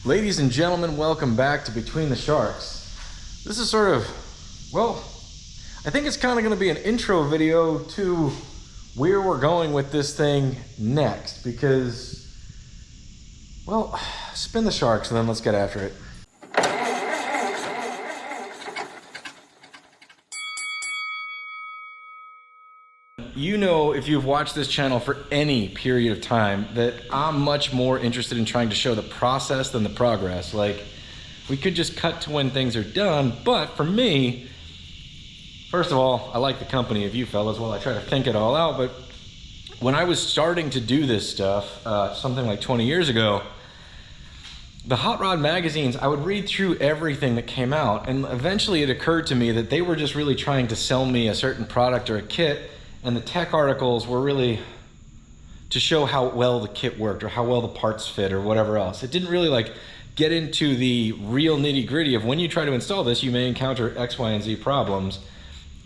Ladies and gentlemen, welcome back to Between the Sharks. This is sort of, well, I think it's kind of going to be an intro video to where we're going with this thing next because, well, spin the sharks and then let's get after it. You know, if you've watched this channel for any period of time, that I'm much more interested in trying to show the process than the progress. Like, we could just cut to when things are done, but for me, first of all, I like the company of you fellas while I try to think it all out, but when I was starting to do this stuff, something like 20 years ago, the hot rod magazines, I would read through everything that came out, and eventually it occurred to me that they were just really trying to sell me a certain product or a kit, and the tech articles were really to show how well the kit worked or how well the parts fit or whatever else. It didn't really like get into the real nitty gritty of when you try to install this, you may encounter X, Y, and Z problems,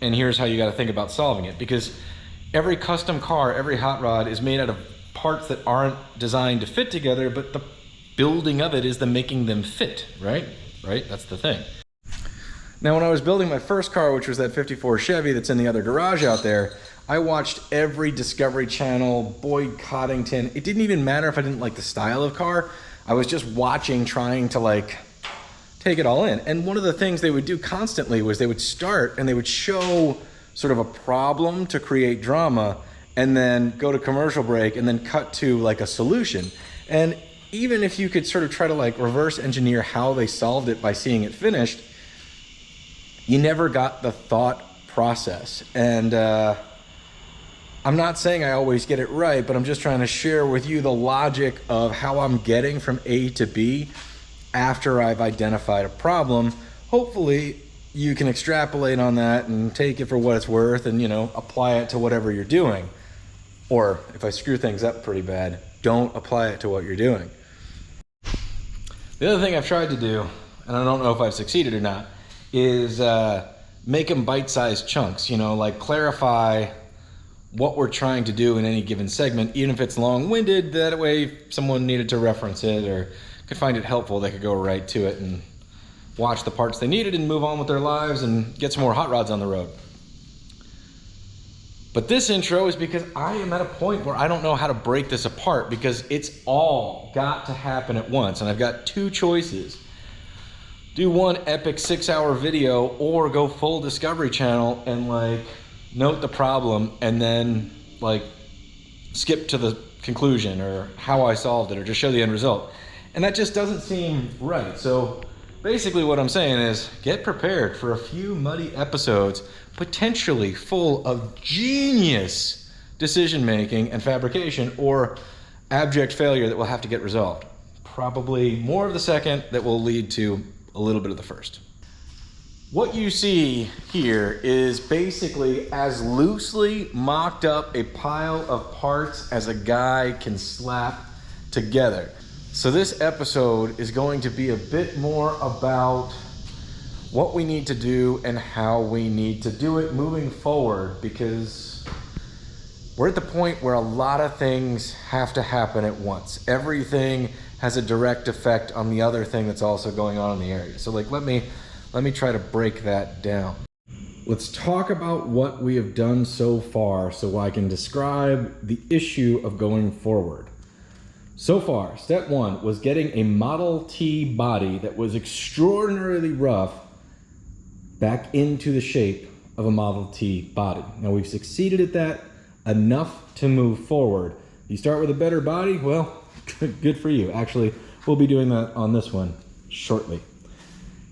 and here's how you got to think about solving it. Because every custom car, every hot rod is made out of parts that aren't designed to fit together, but the building of it is the making them fit, right? Right? That's the thing. Now, when I was building my first car, which was that 54 Chevy that's in the other garage out there, I watched every Discovery Channel, Boyd Coddington. It didn't even matter if I didn't like the style of car. I was just watching, trying to like take it all in. And one of the things they would do constantly was they would start and they would show sort of a problem to create drama and then go to commercial break and then cut to like a solution. And even if you could sort of try to like reverse engineer how they solved it by seeing it finished, you never got the thought process. And I'm not saying I always get it right, but I'm just trying to share with you the logic of how I'm getting from A to B after I've identified a problem. Hopefully you can extrapolate on that and take it for what it's worth and, you know, apply it to whatever you're doing. Or if I screw things up pretty bad, don't apply it to what you're doing. The other thing I've tried to do, and I don't know if I've succeeded or not, is make them bite-sized chunks, you know, like clarify what we're trying to do in any given segment, even if it's long-winded. That way, if someone needed to reference it or could find it helpful, they could go right to it and watch the parts they needed and move on with their lives and get some more hot rods on the road. But this intro is because I am at a point where I don't know how to break this apart because it's all got to happen at once. And I've got two choices. Do one epic 6-hour video or go full Discovery Channel and like note the problem and then like skip to the conclusion or how I solved it or just show the end result. And that just doesn't seem right. So basically what I'm saying is get prepared for a few muddy episodes, potentially full of genius decision making and fabrication or abject failure that will have to get resolved. Probably more of the second that will lead to a little bit of the first. What you see here is basically as loosely mocked up a pile of parts as a guy can slap together. So this episode is going to be a bit more about what we need to do and how we need to do it moving forward, because we're at the point where a lot of things have to happen at once. Everything has a direct effect on the other thing that's also going on in the area. So like, let me try to break that down. Let's talk about what we have done so far so I can describe the issue of going forward. So far, step one was getting a Model T body that was extraordinarily rough back into the shape of a Model T body. Now we've succeeded at that enough to move forward. You start with a better body, well, good for you. Actually, we'll be doing that on this one shortly.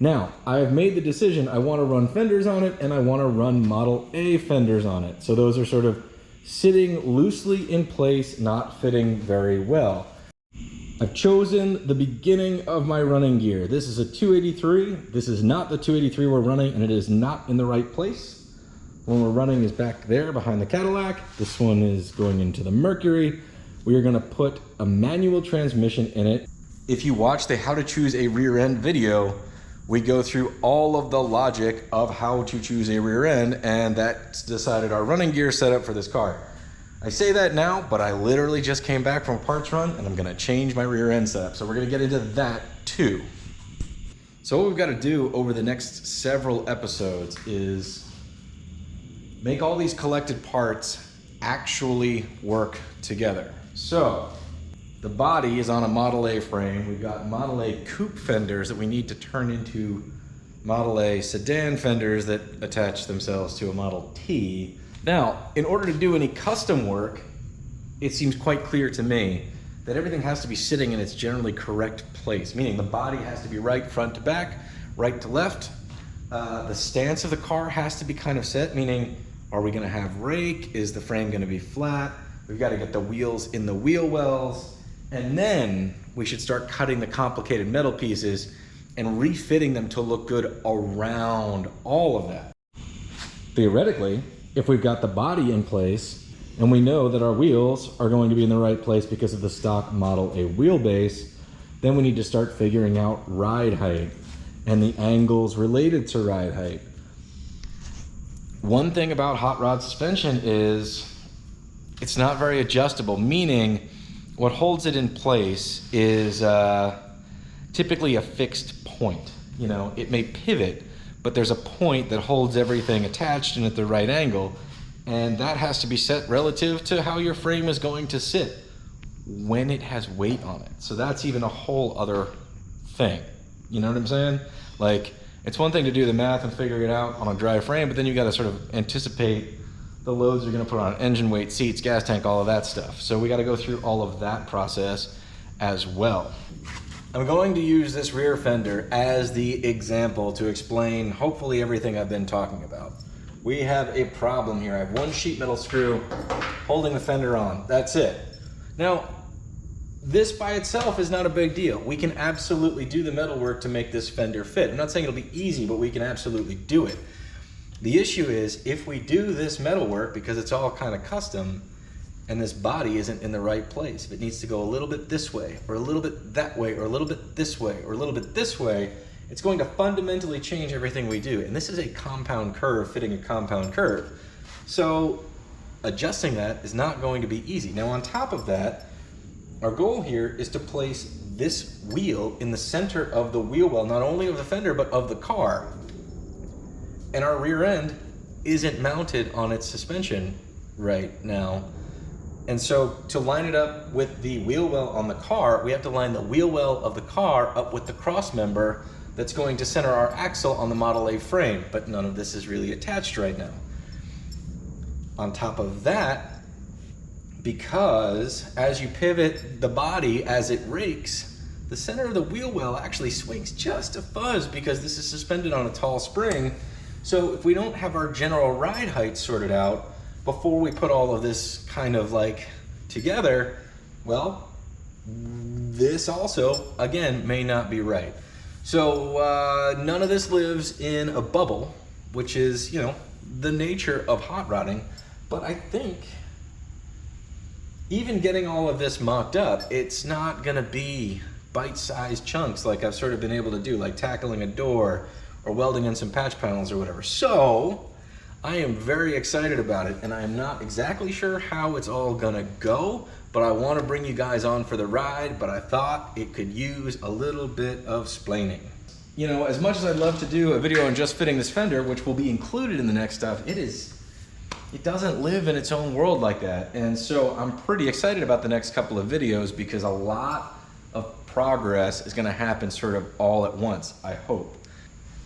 Now, I've made the decision I want to run fenders on it and I want to run Model A fenders on it. So those are sort of sitting loosely in place, not fitting very well. I've chosen the beginning of my running gear. This is a 283. This is not the 283 we're running, and it is not in the right place. The one we're running is back there behind the Cadillac. This one is going into the Mercury. We are going to put a manual transmission in it. If you watch the how to choose a rear end video, we go through all of the logic of how to choose a rear end, and that's decided our running gear setup for this car. I say that now, but I literally just came back from a parts run and I'm gonna change my rear end setup. So we're gonna get into that too. 2. So what we've got to do over the next several episodes is make all these collected parts actually work together. So the body is on a Model A frame. We've got Model A coupe fenders that we need to turn into Model A sedan fenders that attach themselves to a Model T. Now, in order to do any custom work, it seems quite clear to me that everything has to be sitting in its generally correct place, meaning the body has to be right front to back, right to left. The stance of the car has to be kind of set, meaning are we gonna have rake? Is the frame gonna be flat? We've got to get the wheels in the wheel wells, and then we should start cutting the complicated metal pieces and refitting them to look good around all of that. Theoretically, if we've got the body in place and we know that our wheels are going to be in the right place because of the stock Model A wheelbase, then we need to start figuring out ride height and the angles related to ride height. One thing about hot rod suspension is it's not very adjustable, meaning what holds it in place is typically a fixed point. You know, it may pivot, but there's a point that holds everything attached and at the right angle, and that has to be set relative to how your frame is going to sit when it has weight on it. So that's even a whole other thing. You know what I'm saying? Like, it's one thing to do the math and figure it out on a dry frame, but then you got to sort of anticipate the loads you're going to put on engine weight, seats, gas tank, all of that stuff. So we got to go through all of that process as well. I'm going to use this rear fender as the example to explain hopefully everything I've been talking about. We have a problem here. I have one sheet metal screw holding the fender on. That's it. Now, this by itself is not a big deal. We can absolutely do the metal work to make this fender fit. I'm not saying it'll be easy, but we can absolutely do it. The issue is if we do this metal work, because it's all kind of custom, and this body isn't in the right place, if it needs to go a little bit this way, or a little bit that way, or a little bit this way, or a little bit this way, it's going to fundamentally change everything we do. And this is a compound curve fitting a compound curve. So adjusting that is not going to be easy. Now on top of that, our goal here is to place this wheel in the center of the wheel well, not only of the fender, but of the car. And our rear end isn't mounted on its suspension right now. And so to line it up with the wheel well on the car, we have to line the wheel well of the car up with the cross member that's going to center our axle on the Model A frame, but none of this is really attached right now. On top of that, because as you pivot the body as it rakes, the center of the wheel well actually swings just a fuzz because this is suspended on a tall spring. So if we don't have our general ride height sorted out before we put all of this kind of like together, well, this also, again, may not be right. So none of this lives in a bubble, which is, you know, the nature of hot rodding. But I think even getting all of this mocked up, it's not gonna be bite-sized chunks like I've sort of been able to do, like tackling a door or welding in some patch panels or whatever. So I am very excited about it, and I am not exactly sure how it's all gonna go, but I wanna bring you guys on for the ride, but I thought it could use a little bit of splaining. You know, as much as I'd love to do a video on just fitting this fender, which will be included in the next stuff, it doesn't live in its own world like that. And so I'm pretty excited about the next couple of videos because a lot of progress is gonna happen sort of all at once, I hope.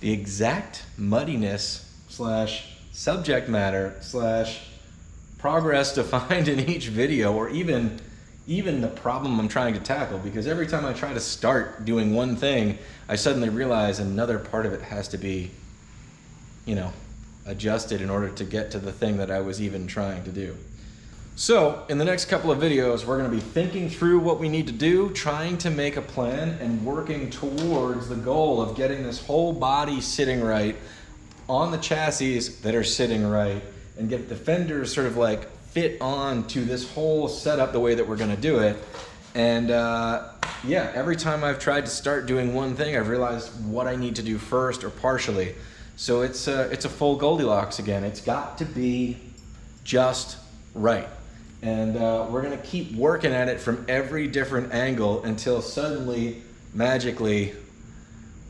The exact muddiness / subject matter / progress to find in each video, or even the problem I'm trying to tackle, because every time I try to start doing one thing, I suddenly realize another part of it has to be, you know, adjusted in order to get to the thing that I was even trying to do. So in the next couple of videos, we're going to be thinking through what we need to do, trying to make a plan, and working towards the goal of getting this whole body sitting right on the chassis that are sitting right, and get the fenders sort of like fit on to this whole setup the way that we're going to do it. And yeah, every time I've tried to start doing one thing, I've realized what I need to do first or partially. So it's a full Goldilocks again. It's got to be just right. And we're gonna keep working at it from every different angle until suddenly, magically,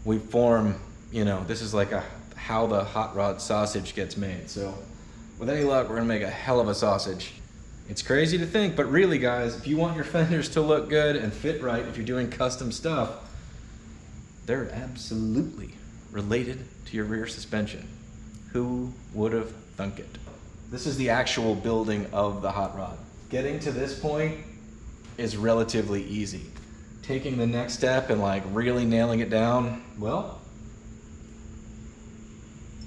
we form, you know, this is like how the hot rod sausage gets made. So with any luck, we're gonna make a hell of a sausage. It's crazy to think, but really guys, if you want your fenders to look good and fit right, if you're doing custom stuff, they're absolutely related to your rear suspension. Who would have thunk it? This is the actual building of the hot rod. Getting to this point is relatively easy. Taking the next step and like really nailing it down, well,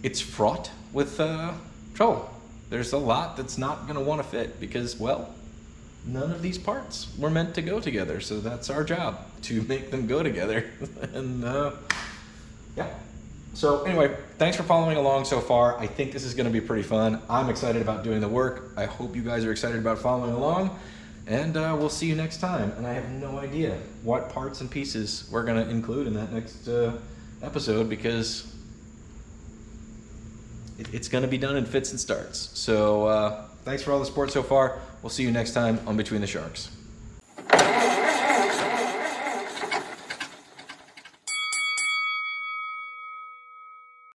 it's fraught with trouble. There's a lot that's not gonna wanna fit because, well, none of these parts were meant to go together. So that's our job, to make them go together. And yeah. So anyway, thanks for following along so far. I think this is gonna be pretty fun. I'm excited about doing the work. I hope you guys are excited about following along. And we'll see you next time. And I have no idea what parts and pieces we're gonna include in that next episode, because it's gonna be done in fits and starts. So thanks for all the support so far. We'll see you next time on Between the Sharks.